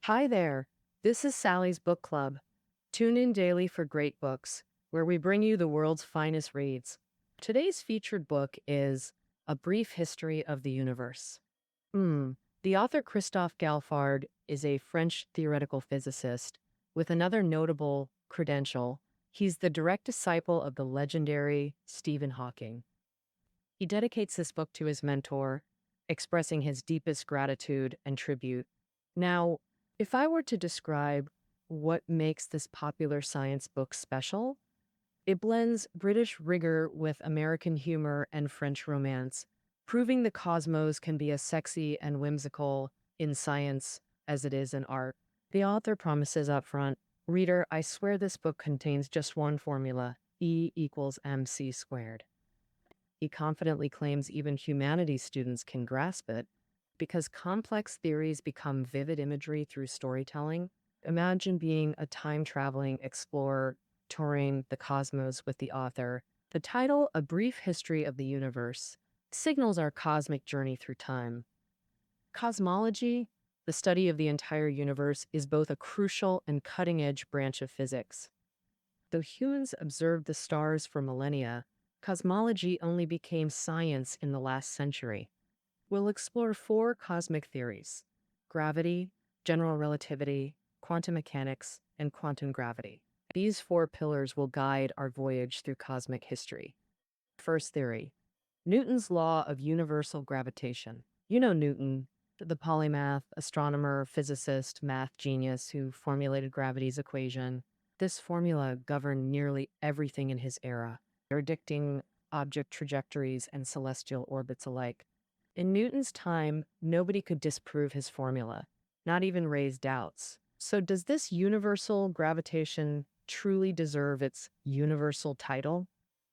Hi there. This is Sally's Book Club. Tune in daily for great books, where we bring you the world's finest reads. Today's featured book is A Brief History of the Universe. The author Christophe Galfard is a French theoretical physicist with another notable credential. He's the direct disciple of the legendary Stephen Hawking. He dedicates this book to his mentor, expressing his deepest gratitude and tribute. Now, if I were to describe what makes this popular science book special, it blends British rigor with American humor and French romance, proving the cosmos can be as sexy and whimsical in science as it is in art. The author promises up front, reader, I swear this book contains just one formula, E equals mc squared. He confidently claims even humanities students can grasp it because complex theories become vivid imagery through storytelling. Imagine being a time-traveling explorer touring the cosmos with the author. The title, A Brief History of the Universe, signals our cosmic journey through time. Cosmology, the study of the entire universe, is both a crucial and cutting-edge branch of physics. Though humans observed the stars for millennia, cosmology only became science in the last century. We'll explore four cosmic theories: gravity, general relativity, quantum mechanics, and quantum gravity. These four pillars will guide our voyage through cosmic history. First theory, Newton's law of universal gravitation. You know Newton, the polymath, astronomer, physicist, math genius who formulated gravity's equation. This formula governed nearly everything in his era, predicting object trajectories and celestial orbits alike. In Newton's time, nobody could disprove his formula, not even raise doubts. So does this universal gravitation truly deserve its universal title?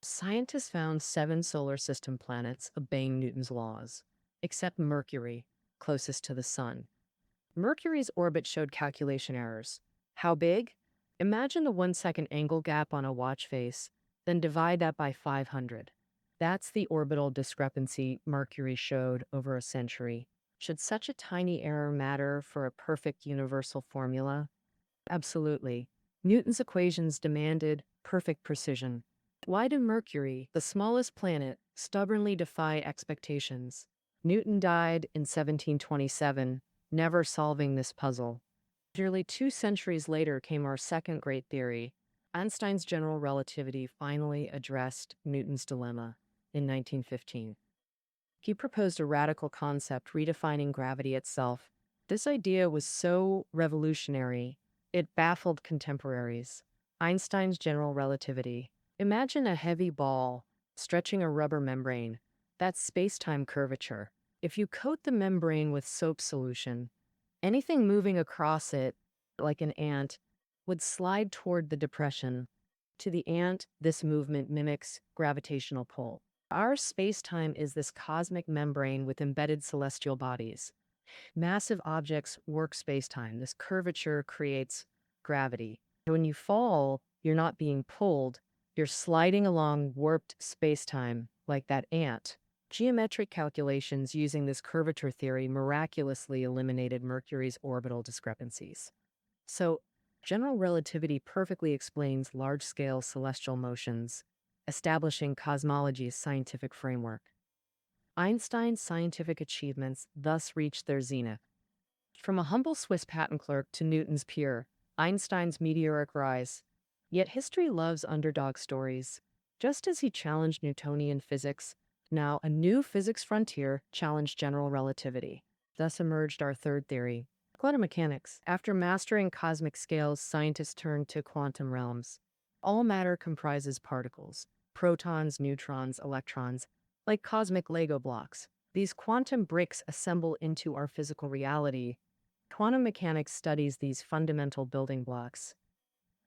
Scientists found 7 solar system planets obeying Newton's laws, except Mercury, closest to the sun. Mercury's orbit showed calculation errors. How big? Imagine the 1-second angle gap on a watch face, then divide that by 500. That's the orbital discrepancy Mercury showed over a century. Should such a tiny error matter for a perfect universal formula? Absolutely. Newton's equations demanded perfect precision. Why did Mercury, the smallest planet, stubbornly defy expectations? Newton died in 1727, never solving this puzzle. Nearly 2 centuries later came our second great theory. Einstein's general relativity finally addressed Newton's dilemma in 1915. He proposed a radical concept redefining gravity itself. This idea was so revolutionary, it baffled contemporaries. Einstein's general relativity. Imagine a heavy ball stretching a rubber membrane. That's space-time curvature. If you coat the membrane with soap solution, anything moving across it, like an ant, would slide toward the depression. To the ant, this movement mimics gravitational pull. Our space-time is this cosmic membrane with embedded celestial bodies. Massive objects work space-time. This curvature creates gravity. When you fall, you're not being pulled, you're sliding along warped space-time like that ant. Geometric calculations using this curvature theory miraculously eliminated Mercury's orbital discrepancies. So, general relativity perfectly explains large-scale celestial motions, establishing cosmology's scientific framework. Einstein's scientific achievements thus reached their zenith. From a humble Swiss patent clerk to Newton's peer, Einstein's meteoric rise. Yet history loves underdog stories. Just as he challenged Newtonian physics, now a new physics frontier challenged general relativity. Thus emerged our third theory, quantum mechanics. After mastering cosmic scales, scientists turned to quantum realms. All matter comprises particles, protons, neutrons, electrons, like cosmic Lego blocks. These quantum bricks assemble into our physical reality. Quantum mechanics studies these fundamental building blocks.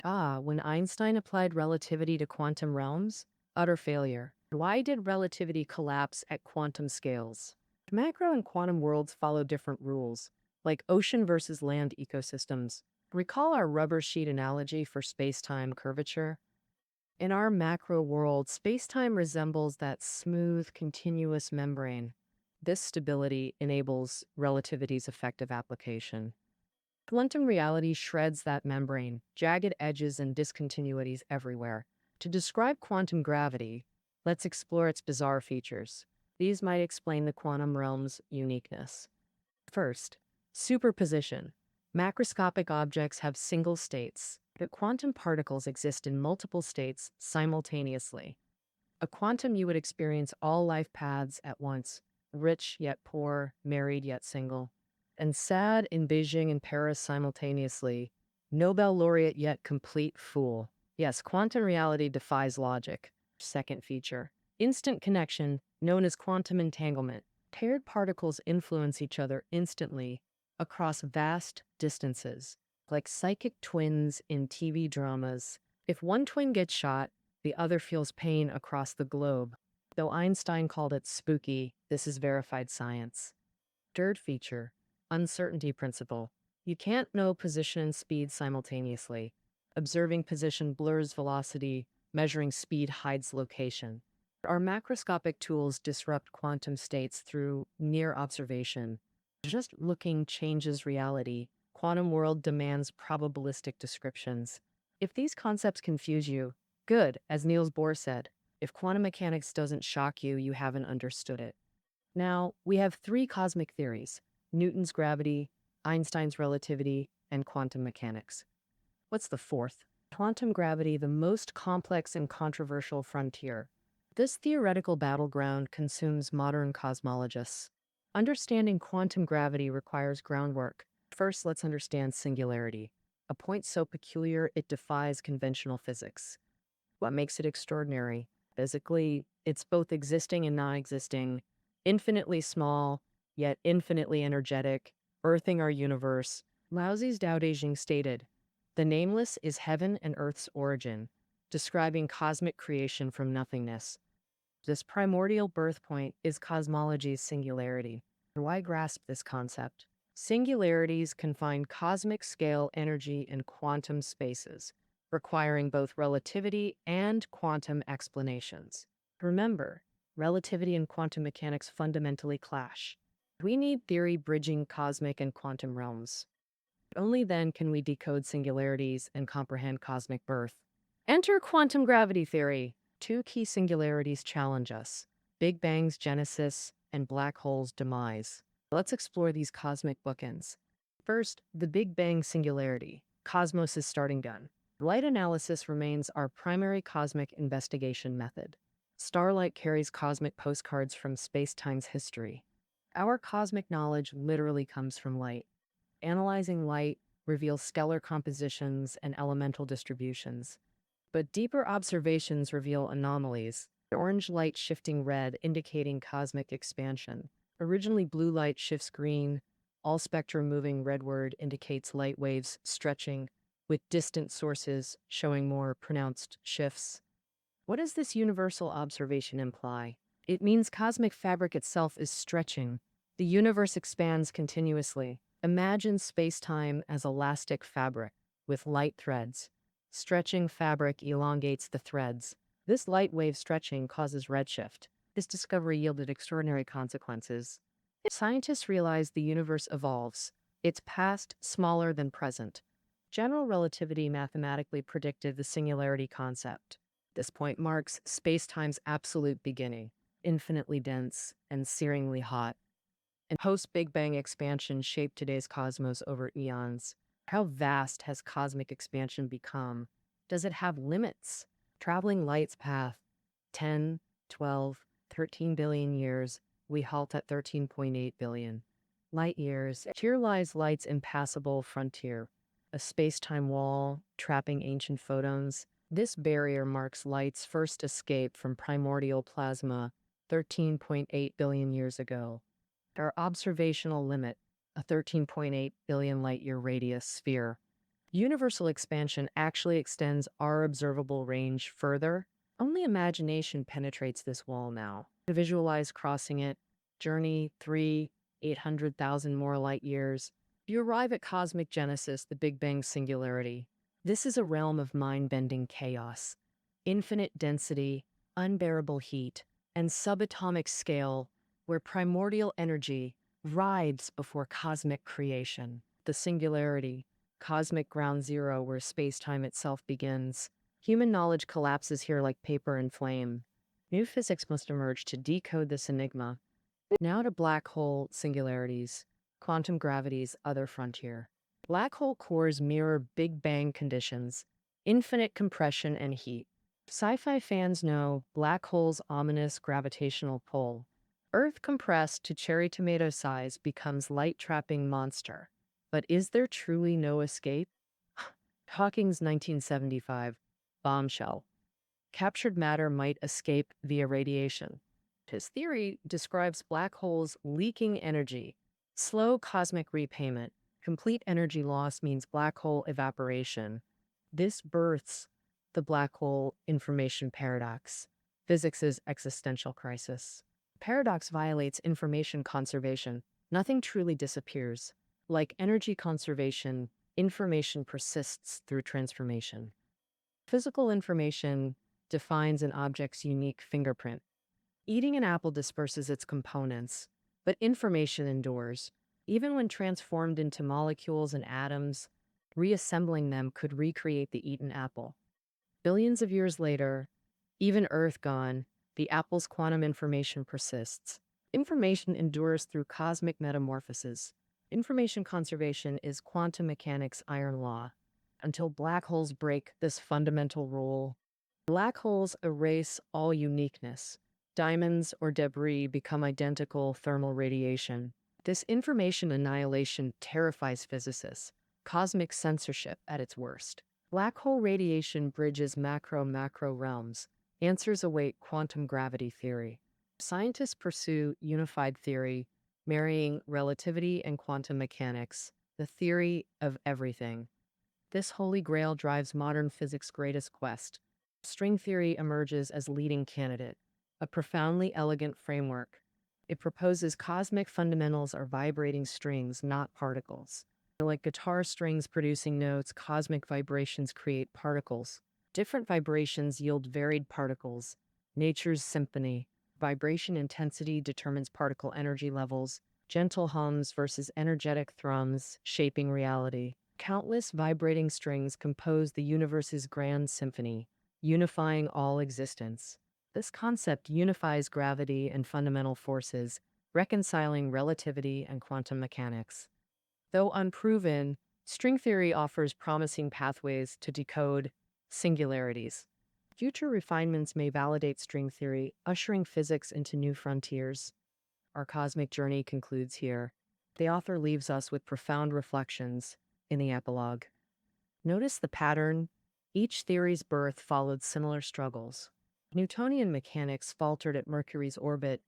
When Einstein applied relativity to quantum realms, utter failure. Why did relativity collapse at quantum scales? Macro and quantum worlds follow different rules, like ocean versus land ecosystems. Recall our rubber sheet analogy for space-time curvature? In our macro world, space-time resembles that smooth, continuous membrane. This stability enables relativity's effective application. Quantum reality shreds that membrane, jagged edges and discontinuities everywhere. To describe quantum gravity, let's explore its bizarre features. These might explain the quantum realm's uniqueness. First, superposition. Macroscopic objects have single states, but quantum particles exist in multiple states simultaneously. A quantum you would experience all life paths at once, rich yet poor, married yet single, and sad in Beijing and Paris simultaneously, Nobel laureate yet complete fool. Yes, quantum reality defies logic. Second feature, instant connection, known as quantum entanglement. Paired particles influence each other instantly across vast distances, like psychic twins in TV dramas. If one twin gets shot, the other feels pain across the globe. Though Einstein called it spooky, this is verified science. Third feature, uncertainty principle. You can't know position and speed simultaneously. Observing position blurs velocity, measuring speed hides location. Our macroscopic tools disrupt quantum states through near observation. Just looking changes reality. Quantum world demands probabilistic descriptions. If these concepts confuse you, good, as Niels Bohr said. If quantum mechanics doesn't shock you, you haven't understood it. Now, we have three cosmic theories: Newton's gravity, Einstein's relativity, and quantum mechanics. What's the fourth? Quantum gravity, the most complex and controversial frontier. This theoretical battleground consumes modern cosmologists. Understanding quantum gravity requires groundwork. First, let's understand singularity, a point so peculiar it defies conventional physics. What makes it extraordinary? Physically, it's both existing and non existing, infinitely small, yet infinitely energetic, earthing our universe. Laozi's Tao Te Ching stated, "The nameless is heaven and earth's origin," describing cosmic creation from nothingness. This primordial birth point is cosmology's singularity. Why grasp this concept? Singularities confine cosmic scale energy in quantum spaces, requiring both relativity and quantum explanations. Remember, relativity and quantum mechanics fundamentally clash. We need theory bridging cosmic and quantum realms. Only then can we decode singularities and comprehend cosmic birth. Enter quantum gravity theory. Two key singularities challenge us: Big Bang's genesis and black hole's demise. Let's explore these cosmic bookends. First, the Big Bang singularity, cosmos' starting gun. Light analysis remains our primary cosmic investigation method. Starlight carries cosmic postcards from space-time's history. Our cosmic knowledge literally comes from light. Analyzing light reveals stellar compositions and elemental distributions. But deeper observations reveal anomalies. The orange light shifting red, indicating cosmic expansion. Originally blue light shifts green. All spectrum moving redward indicates light waves stretching, with distant sources showing more pronounced shifts. What does this universal observation imply? It means cosmic fabric itself is stretching. The universe expands continuously. Imagine space-time as elastic fabric with light threads. Stretching fabric elongates the threads. This light wave stretching causes redshift. This discovery yielded extraordinary consequences. Scientists realized the universe evolves. It's past smaller than present. General relativity mathematically predicted the singularity concept. This point marks space-time's absolute beginning, infinitely dense and searingly hot. And post-Big Bang expansion shaped today's cosmos over eons. How vast has cosmic expansion become? Does it have limits? Traveling light's path, 10, 12, 13 billion years, we halt at 13.8 billion. Light years. Here lies light's impassable frontier, a space-time wall trapping ancient photons. This barrier marks light's first escape from primordial plasma 13.8 billion years ago. Our observational limit, a 13.8 billion light-year radius sphere. Universal expansion actually extends our observable range further. Only imagination penetrates this wall now. To visualize crossing it, journey 800,000 more light years. You arrive at cosmic genesis, the Big Bang singularity. This is a realm of mind-bending chaos. Infinite density, unbearable heat, and subatomic scale, where primordial energy rides before cosmic creation. the singularity, cosmic ground zero where space-time itself begins. Human knowledge collapses here like paper in flame. New physics must emerge to decode this enigma. Now to black hole singularities, quantum gravity's other frontier. Black hole cores mirror Big Bang conditions, infinite compression and heat. Sci-fi fans know black hole's ominous gravitational pull. Earth compressed to cherry tomato size becomes light-trapping monster. But is there truly no escape? Hawking's 1975 bombshell. Captured matter might escape via radiation. His theory describes black holes leaking energy. Slow cosmic repayment. Complete energy loss means black hole evaporation. This births the black hole information paradox, physics's existential crisis. Paradox violates information conservation. Nothing truly disappears. Like energy conservation, information persists through transformation. Physical information defines an object's unique fingerprint. Eating an apple disperses its components, but information endures. Even when transformed into molecules and atoms, reassembling them could recreate the eaten apple. Billions of years later, even Earth gone, the apple's quantum information persists. Information endures through cosmic metamorphosis. Information conservation is quantum mechanics' iron law. Until black holes break this fundamental rule, black holes erase all uniqueness. Diamonds or debris become identical thermal radiation. This information annihilation terrifies physicists, cosmic censorship at its worst. Black hole radiation bridges macro-macro realms. Answers await quantum gravity theory. Scientists pursue unified theory, marrying relativity and quantum mechanics, the theory of everything. This holy grail drives modern physics' greatest quest. String theory emerges as leading candidate, a profoundly elegant framework. It proposes cosmic fundamentals are vibrating strings, not particles. Like guitar strings producing notes, cosmic vibrations create particles. Different vibrations yield varied particles. Nature's symphony. Vibration intensity determines particle energy levels. Gentle hums versus energetic thrums, shaping reality. Countless vibrating strings compose the universe's grand symphony, unifying all existence. This concept unifies gravity and fundamental forces, reconciling relativity and quantum mechanics. Though unproven, string theory offers promising pathways to decode singularities. Future refinements may validate string theory, ushering physics into new frontiers. Our cosmic journey concludes here. The author leaves us with profound reflections in the epilogue. Notice the pattern. Each theory's birth followed similar struggles. Newtonian mechanics faltered at Mercury's orbit,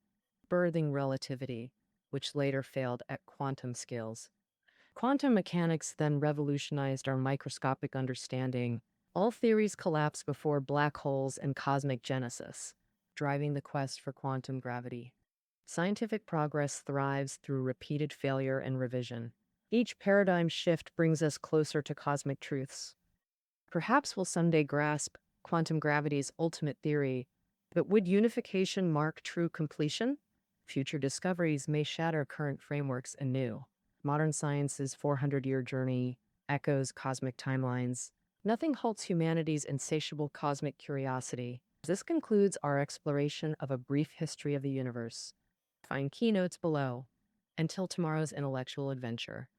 birthing relativity, which later failed at quantum scales. Quantum mechanics then revolutionized our microscopic understanding. All theories collapsed before black holes and cosmic genesis, driving the quest for quantum gravity. Scientific progress thrives through repeated failure and revision. Each paradigm shift brings us closer to cosmic truths. Perhaps we'll someday grasp quantum gravity's ultimate theory, but would unification mark true completion? Future discoveries may shatter current frameworks anew. Modern science's 400-year journey echoes cosmic timelines. Nothing halts humanity's insatiable cosmic curiosity. This concludes our exploration of a brief history of the universe. Find keynotes below. Until tomorrow's intellectual adventure.